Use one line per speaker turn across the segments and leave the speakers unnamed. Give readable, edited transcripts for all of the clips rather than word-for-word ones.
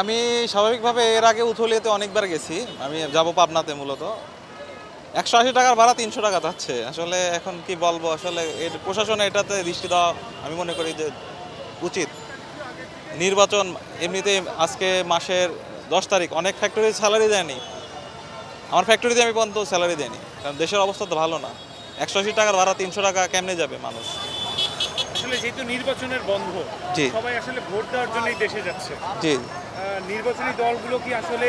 আমি স্বাভাবিকভাবে এর আগে উথলিয়াতে অনেকবার গেছি। আমি যাব পাবনাতে মূলত। ১৮০ টাকার ভাড়া ৩০০ টাকা যাচ্ছে। আসলে এখন কি বলবো, আসলে এর প্রশাসনে এটাতে দৃষ্টি দেওয়া আমি মনে করি যে উচিত। নির্বাচন এমনিতেই আজকে মাসের ১০ তারিখ, অনেক ফ্যাক্টরি স্যালারি দেয়নি। আমার ফ্যাক্টরিতে আমি পর্যন্ত স্যালারি দেয়নি, কারণ দেশের অবস্থা তো ভালো না। ১৮০ টাকার ভাড়া ৩০০ টাকা কেমনে যাবে মানুষ?
আসলে যেহেতু নির্বাচনের বন্ধ,
জি
সবাই আসলে ভোট দেওয়ার জন্যই দেশে যাচ্ছে।
জি।
নির্বাচনী দলগুলো কি আসলে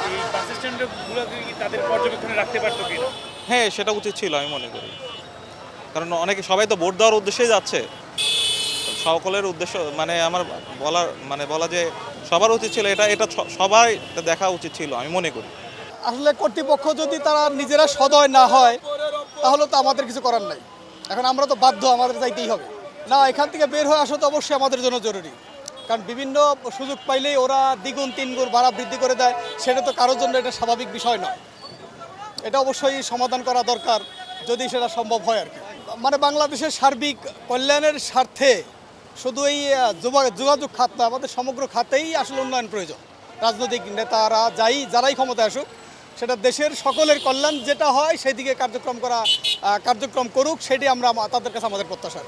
এই বাস স্ট্যান্ডগুলো কি তাদের পর্যবেক্ষণে রাখতে পারতো কিনা?
হ্যাঁ, সেটা উচিত ছিল আমি মনে করি। কারণ অনেকে সবাই তো ভোট দেওয়ার উদ্দেশ্যেই যাচ্ছে। সকলের উদ্দেশ্য মানে আমার বলা যে সবার উচিত ছিল এটা এটা সবাই এটা দেখা উচিত ছিল আমি মনে করি।
আসলে কর্তৃপক্ষ যদি তারা নিজেরা সদয় না হয় তাহলে তো আমাদের কিছু করার নাই। এখন আমরা তো বাধ্য, আমাদের যাইতেই হবে। না, এখান থেকে বের হয়ে আসা তো অবশ্যই আমাদের জন্য জরুরি। কারণ বিভিন্ন সুযোগ পাইলেই ওরা দ্বিগুণ তিনগুণ ভাড়া বৃদ্ধি করে দেয়, সেটা তো কারোর জন্য এটা স্বাভাবিক বিষয় নয়। এটা অবশ্যই সমাধান করা দরকার, যদি সেটা সম্ভব হয় আর কি। মানে বাংলাদেশের সার্বিক কল্যাণের স্বার্থে শুধু এই যোগাযোগ খাত না, আমাদের সমগ্র খাতেই আসলে উন্নয়ন প্রয়োজন। রাজনৈতিক নেতারা যারাই ক্ষমতায় আসুক, সেটা দেশের সকলের কল্যাণ যেটা হয় সেদিকে কার্যক্রম করুক, সেটি আমরা তাদের কাছে আমাদের প্রত্যাশা।